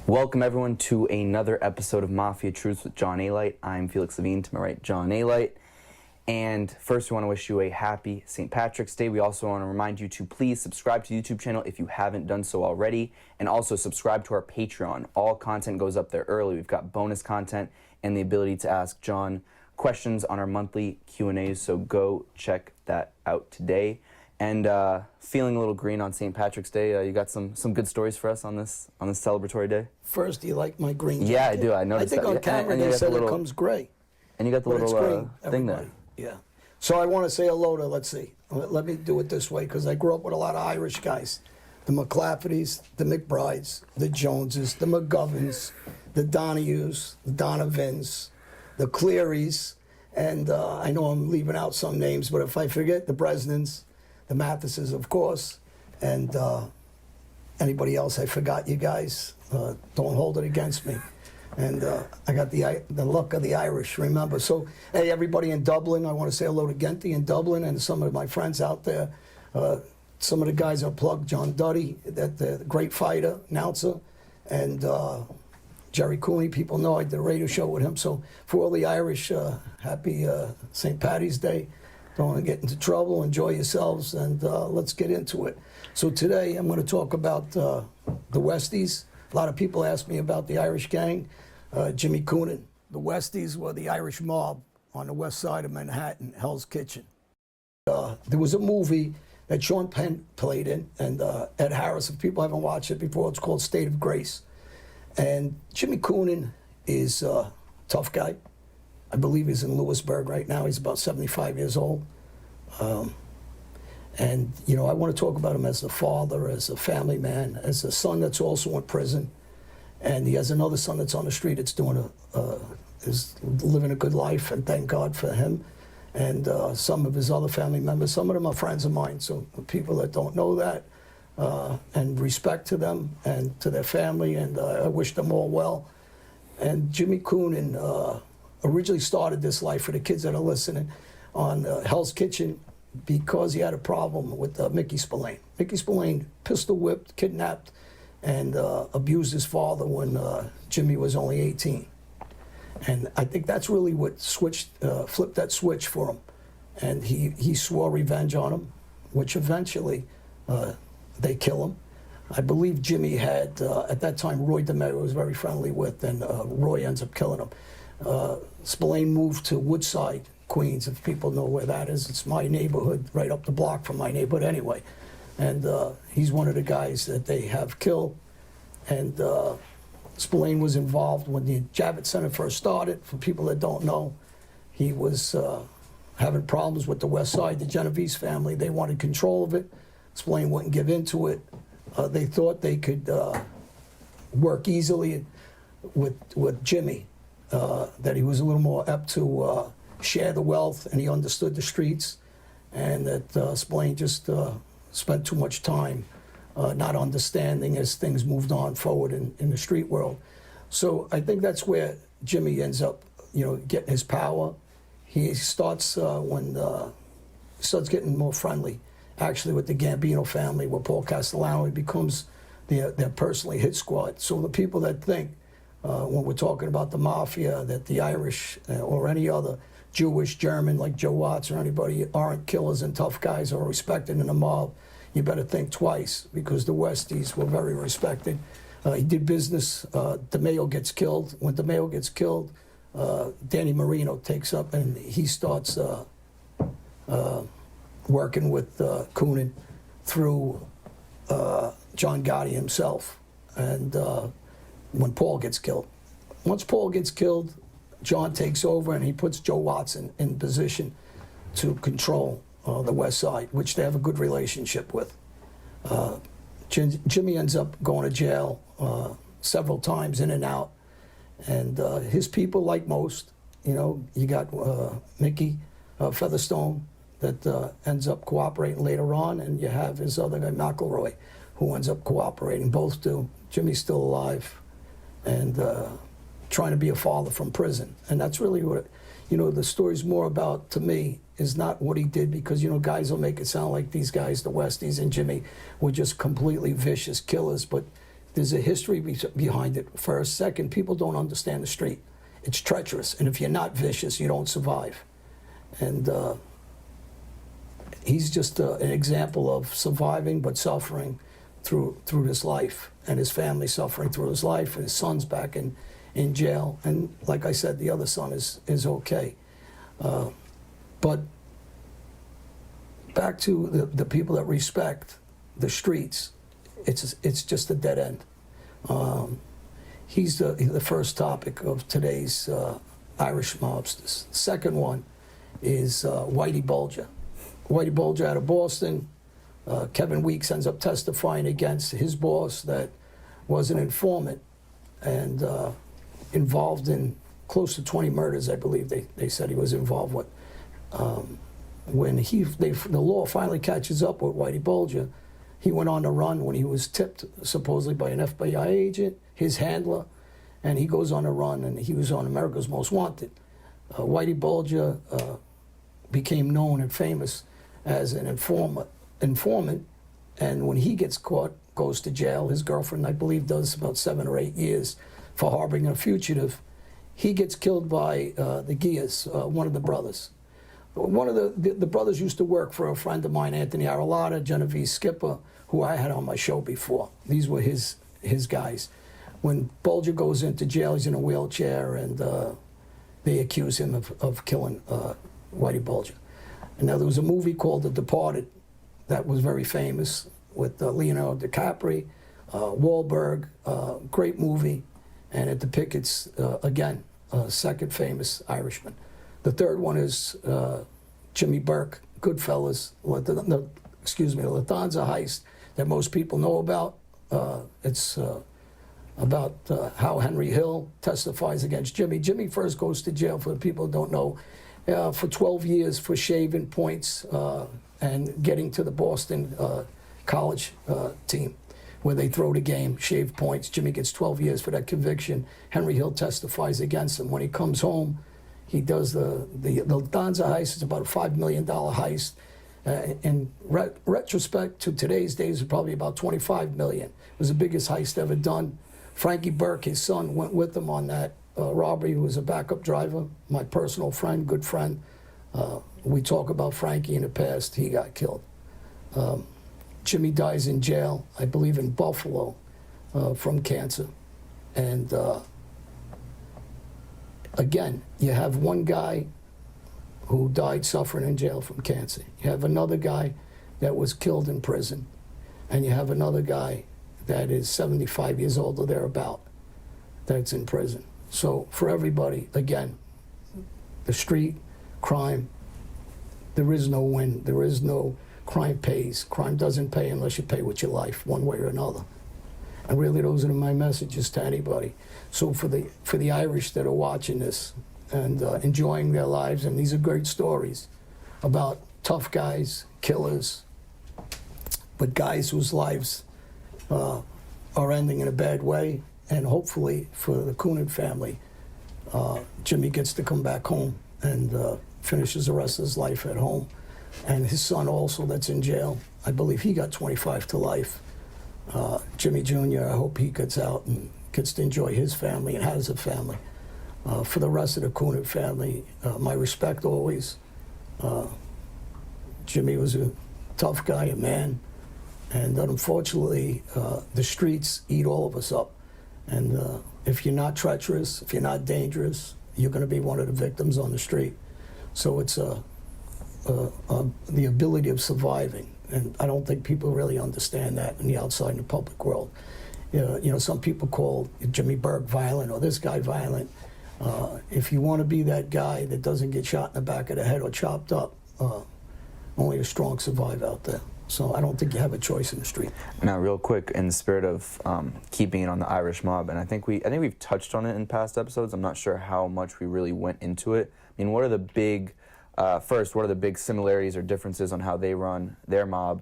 Welcome everyone to another episode of Mafia Truths with John Alite. I'm Felix Levine, to my right, John Alite. And first, we want to wish you a happy St. Patrick's Day. We also want to remind you to please subscribe to the YouTube channel if you haven't done so already. And also subscribe to our Patreon. All content goes up there early. We've got bonus content and the ability to ask John questions on our monthly Q&As. So go check that out today. And feeling a little green on St. Patrick's Day. You got some good stories for us on this celebratory day? First, do you like my green jacket? Yeah, I do. I noticed that. I think that. on camera they said it comes gray. And you got the but little thing there. Yeah. So I want to say hello to, let's see. Let me do it this way, because I grew up with a lot of Irish guys. The McClaffertys, the McBrides, the Joneses, the McGovens, the Donahues, the Donovans, the Clearys, and I know I'm leaving out some names, but if I forget, the Bresnans, the Mathises, of course, and anybody else I forgot, you guys, don't hold it against me. And I got the luck of the Irish, remember. So, hey, everybody in Dublin, I want to say hello to Genty in Dublin and some of my friends out there. Some of the guys are plugged, John Duddy, the great fighter, announcer, and Jerry Cooney, people know I did a radio show with him. So for all the Irish, happy St. Paddy's Day. Don't want to get into trouble, enjoy yourselves, and let's get into it. So today I'm going to talk about the Westies. A lot of people ask me about the Irish gang. Jimmy Coonan. The Westies were the Irish mob on the west side of Manhattan, Hell's Kitchen. There was a movie that Sean Penn played in, and Ed Harris, if people haven't watched it before, it's called State of Grace. And Jimmy Coonan is a tough guy. I believe he's in Lewisburg right now. He's about 75 years old. And, you know, I want to talk about him as a father, as a family man, as a son that's also in prison. And he has another son that's on the street that's doing is living a good life, and thank God for him. And some of his other family members, some of them are friends of mine. So people that don't know that, and respect to them and to their family, and I wish them all well. And Jimmy Coonan originally started this life, for the kids that are listening, on Hell's Kitchen because he had a problem with Mickey Spillane. Mickey Spillane pistol whipped, kidnapped, and abused his father when Jimmy was only 18. And I think that's really what flipped that switch for him. And he swore revenge on him, which eventually they kill him. I believe Jimmy had, at that time, Roy DeMeo was very friendly with, and Roy ends up killing him. Spillane moved to Woodside, Queens, if people know where that is. It's my neighborhood, right up the block from my neighborhood anyway. And he's one of the guys that they have killed. And Spillane was involved when the Javits Center first started. For people that don't know, he was having problems with the West Side, the Genovese family. They wanted control of it. Spillane wouldn't give into it. They thought they could work easily with Jimmy, that he was a little more apt to share the wealth, and he understood the streets, and that Spillane just spent too much time not understanding as things moved on forward in the street world. So I think that's where Jimmy ends up, you know, getting his power. He starts starts getting more friendly, actually, with the Gambino family, where Paul Castellano becomes their personally hit squad. So the people that think, when we're talking about the Mafia, that the Irish or any other Jewish, German, like Joe Watts or anybody, aren't killers and tough guys or respected in the mob, you better think twice, because the Westies were very respected. He did business. DeMeo gets killed. When DeMeo gets killed, Danny Marino takes up, and he starts working with Coonan through John Gotti himself. And when Paul gets killed. Once Paul gets killed, John takes over, and he puts Joe Watson in position to control the West Side, which they have a good relationship with. Jimmy ends up going to jail several times, in and out. And his people, like most, you know, you got Mickey Featherstone that ends up cooperating later on, and you have his other guy, McElroy, who ends up cooperating. Both do. Jimmy's still alive, and trying to be a father from prison. And that's really what, you know, the story's more about, to me, is not what he did, because, you know, guys will make it sound like these guys, the Westies and Jimmy, were just completely vicious killers, but there's a history behind it. First, second, people don't understand the street. It's treacherous, and if you're not vicious, you don't survive. And he's just an example of surviving but suffering through this life, and his family suffering through his life, and his son's back in jail. And like I said, the other son is okay. But back to the people that respect the streets, it's just a dead end. He's the first topic of today's Irish mobsters. The second one is Whitey Bulger. Whitey Bulger out of Boston. Kevin Weeks ends up testifying against his boss that was an informant and involved in close to 20 murders, I believe they said he was involved with. When the law finally catches up with Whitey Bulger, he went on the run when he was tipped supposedly by an FBI agent, his handler, and he goes on a run, and he was on America's Most Wanted. Whitey Bulger became known and famous as an informant, and when he gets caught, goes to jail. His girlfriend, I believe, does about 7 or 8 years for harboring a fugitive. He gets killed by the Gias, one of the brothers. One of the brothers used to work for a friend of mine, Anthony Arulata, Genevieve Skipper, who I had on my show before. These were his guys. When Bulger goes into jail, he's in a wheelchair, and they accuse him of killing Whitey Bulger. And now there was a movie called The Departed that was very famous with Leonardo DiCaprio, Wahlberg, great movie, and it depicts, again, a second famous Irishman. The third one is Jimmy Burke, Goodfellas, the Lufthansa heist that most people know about. It's about how Henry Hill testifies against Jimmy. Jimmy first goes to jail, for the people who don't know, for 12 years for shaving points and getting to the Boston college team where they throw the game, shave points. Jimmy gets 12 years for that conviction. Henry Hill testifies against him. When he comes home, he does the Lufthansa heist. It's about a $5 million heist. In retrospect to today's days, it's probably about $25 million. It was the biggest heist ever done. Frankie Burke, his son, went with him on that robbery. He was a backup driver, my personal friend, good friend. We talk about Frankie in the past. He got killed. Jimmy dies in jail, I believe in Buffalo, from cancer. And again, you have one guy who died suffering in jail from cancer. You have another guy that was killed in prison. And you have another guy that is 75 years old or thereabout that's in prison. So for everybody, again, the street, crime, there is no win. There is no crime pays. Crime doesn't pay unless you pay with your life, one way or another. And really, those are my messages to anybody. So for the Irish that are watching this and enjoying their lives, and these are great stories about tough guys, killers, but guys whose lives are ending in a bad way. And hopefully for the Coonan family, Jimmy gets to come back home and finishes the rest of his life at home. And his son also that's in jail, I believe he got 25 to life. Jimmy Jr., I hope he gets out and gets to enjoy his family and has a family. For the rest of the Coonan family, my respect always. Jimmy was a tough guy, a man, and unfortunately, the streets eat all of us up. And if you're not treacherous, if you're not dangerous, you're going to be one of the victims on the street. So it's the ability of surviving. And I don't think people really understand that in the outside in the public world. You know, some people call Jimmy Burke violent or this guy violent. If you want to be that guy that doesn't get shot in the back of the head or chopped up, only the strong survive out there. So I don't think you have a choice in the street. Now, real quick, in the spirit of keeping it on the Irish mob, and I think we've touched on it in past episodes. I'm not sure how much we really went into it. I mean, what are the big similarities or differences on how they run their mob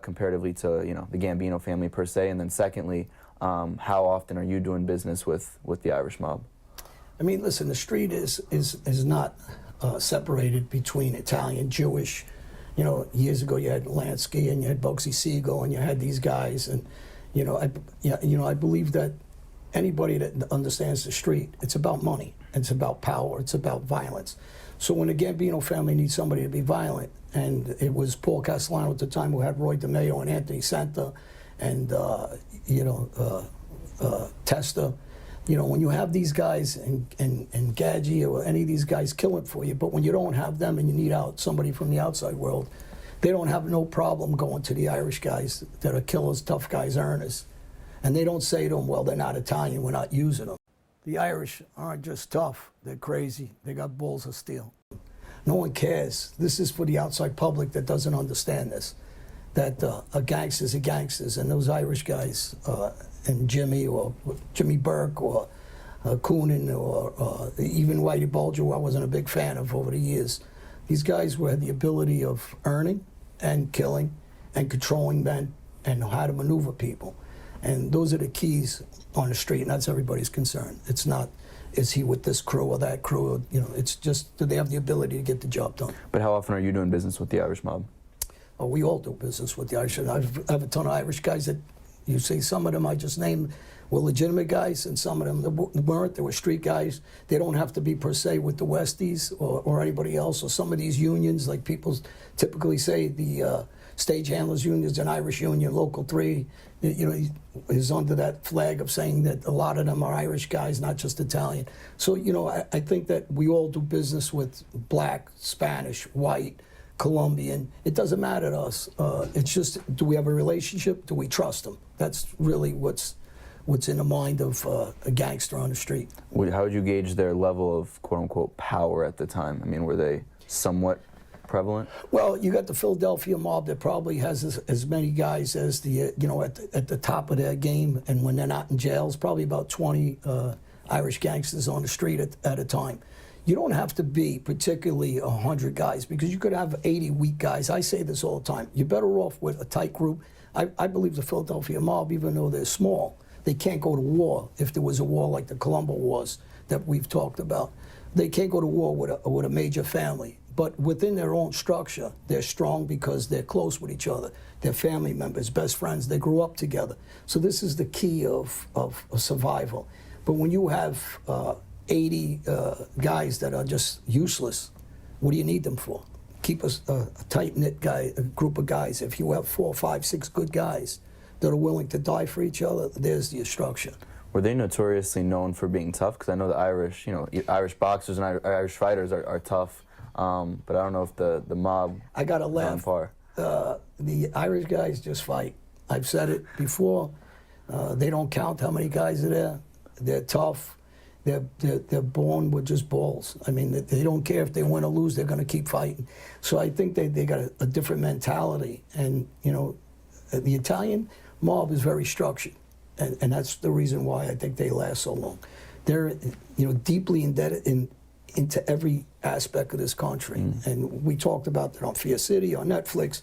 comparatively to the Gambino family per se? And then secondly, how often are you doing business with the Irish mob? I mean, listen, the street is not separated between Italian, Jewish. You know, years ago you had Lansky and you had Bugsy Siegel and you had these guys, and I believe that anybody that understands the street, it's about money, it's about power, it's about violence. So when the Gambino family needs somebody to be violent, and it was Paul Castellano at the time who had Roy DeMeo and Anthony Santa and Testa, when you have these guys and Gadji or any of these guys killing for you, but when you don't have them and you need out somebody from the outside world, they don't have no problem going to the Irish guys that are killers, tough guys, earners. And they don't say to them, well, they're not Italian, we're not using them. The Irish aren't just tough, they're crazy, they got balls of steel. No one cares. This is for the outside public that doesn't understand this, that a gangster's a gangster's, and those Irish guys, and Jimmy Burke or Coonan or even Whitey Bulger, who I wasn't a big fan of over the years, these guys had the ability of earning and killing and controlling men and how to maneuver people. And those are the keys on the street, and that's everybody's concern. It's not, is he with this crew or that crew? It's just, do they have the ability to get the job done? But how often are you doing business with the Irish mob? Oh, we all do business with the Irish. I have a ton of Irish guys that you see. Some of them I just named were legitimate guys, and some of them weren't. They were street guys. They don't have to be per se with the Westies or anybody else. Or some of these unions, like people typically say, the stage handlers union is an Irish union, Local 3, is under that flag of saying that a lot of them are Irish guys, not just Italian. So, I think that we all do business with black, Spanish, white, Colombian. It doesn't matter to us. It's just, do we have a relationship? Do we trust them? That's really what's in the mind of a gangster on the street. How would you gauge their level of quote-unquote power at the time? I mean, were they somewhat prevalent? Well, you got the Philadelphia mob that probably has as many guys as the, at the top of their game, and when they're not in jails, probably about 20 Irish gangsters on the street at a time. You don't have to be particularly 100 guys, because you could have 80 weak guys. I say this all the time. You're better off with a tight group. I believe the Philadelphia mob, even though they're small, they can't go to war if there was a war like the Colombo Wars that we've talked about. They can't go to war with a major family. But within their own structure, they're strong because they're close with each other. They're family members, best friends. They grew up together. So this is the key of survival. But when you have 80 guys that are just useless, what do you need them for? Keep a tight-knit group of guys. If you have 4, 5, 6 good guys that are willing to die for each other, there's the structure. Were they notoriously known for being tough? Because I know the Irish, Irish boxers and Irish fighters are tough. But I don't know if the mob. I gotta laugh. The Irish guys just fight. I've said it before. They don't count how many guys are there. They're tough. They're born with just balls. I mean, they don't care if they win or lose. They're going to keep fighting. So I think they got a different mentality. And the Italian mob is very structured, and that's the reason why I think they last so long. They're deeply indebted into every aspect of this country. And we talked about that on Fear City, on Netflix.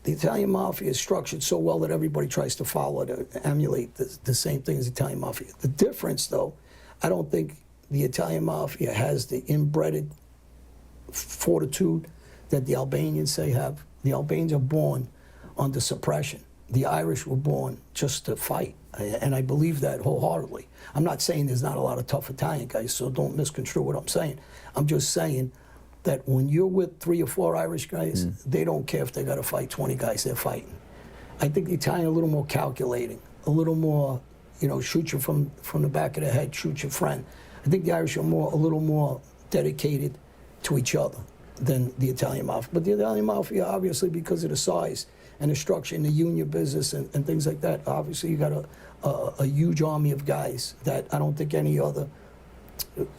The Italian Mafia is structured so well that everybody tries to follow it, to emulate the same thing as the Italian Mafia. The difference, though, I don't think the Italian Mafia has the inbred fortitude that the Albanians have. The Albanians are born under suppression. The Irish were born just to fight, and I believe that wholeheartedly. I'm not saying there's not a lot of tough Italian guys, so don't misconstrue what I'm saying. I'm just saying that when you're with 3 or 4 Irish guys, they don't care if they got to fight 20 guys, they're fighting. I think the Italian are a little more calculating, a little more, shoot you from the back of the head, shoot your friend. I think the Irish are a little more dedicated to each other than the Italian Mafia. But the Italian Mafia, obviously, because of the size and the structure in the union business and things like that, obviously you got a huge army of guys that I don't think any other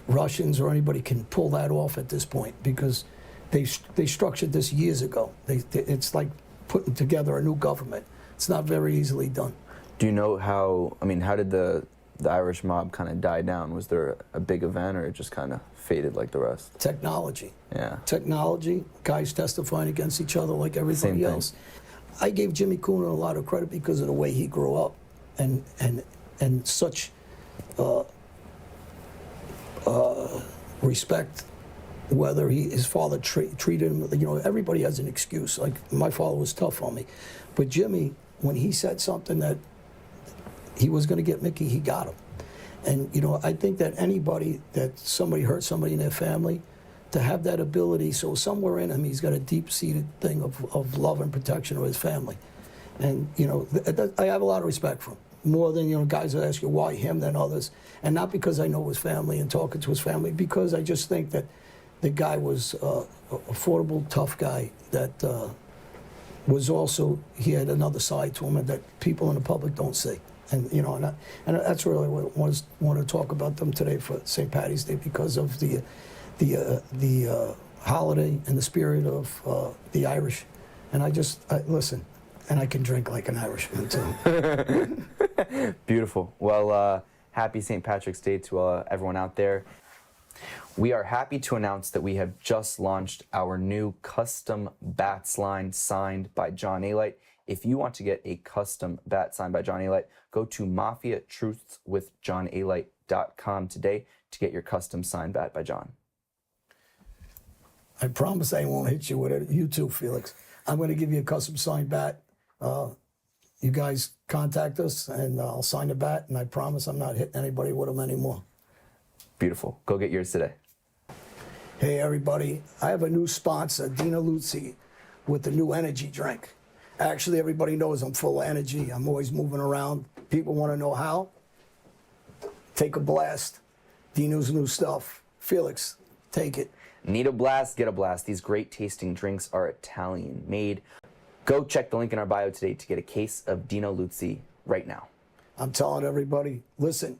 Russians or anybody can pull that off at this point, because they structured this years ago. It's like putting together a new government. It's not very easily done. Do you know how did the Irish mob kind of die down? Was there a big event, or it just kind of faded like the rest? Technology. Yeah. Technology, guys testifying against each other like everybody else. I gave Jimmy Coonan a lot of credit because of the way he grew up and such respect, whether his father treated him, everybody has an excuse. Like, my father was tough on me. But Jimmy, when he said something that he was going to get Mickey, he got him. And, you know, I think that somebody hurt somebody in their family, to have that ability, so somewhere in him, he's got a deep-seated thing of love and protection of his family. And, you know, I have a lot of respect for him. More than, you know, guys that ask you why him than others. And not because I know his family and talking to his family, because I just think that the guy was a affordable, tough guy that was also, he had another side to him and that people in the public don't see. And, you know, and that's really what I want to talk about them today for St. Paddy's Day, because of the holiday and the spirit of the Irish. And listen, and I can drink like an Irishman too. Beautiful. Well, happy St. Patrick's Day to everyone out there. We are happy to announce that we have just launched our new custom bats line signed by John Alite. If you want to get a custom bat signed by John Alite, go to mafiatruthswithjohnalite.com today to get your custom signed bat by John. I promise I won't hit you with it. You too, Felix. I'm going to give you a custom signed bat. You guys contact us, and I'll sign the bat, and I promise I'm not hitting anybody with them anymore. Beautiful. Go get yours today. Hey, everybody. I have a new sponsor, Dina Luzzi, with the new energy drink. Actually, everybody knows I'm full of energy. I'm always moving around. People want to know how. Take a blast. Dino's new stuff. Felix, take it. Need a blast? Get a blast. These great tasting drinks are Italian made. Go check the link in our bio today to get a case of Dino Luzzi right now. I'm telling everybody, listen,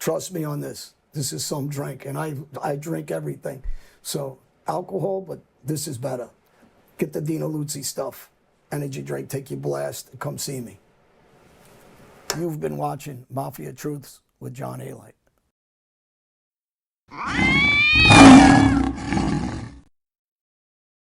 trust me on this. This is some drink, and I drink everything. So alcohol, but this is better. Get the Dino Luzzi stuff. Energy drink, take your blast, and come see me. You've been watching Mafia Truths with John Alite.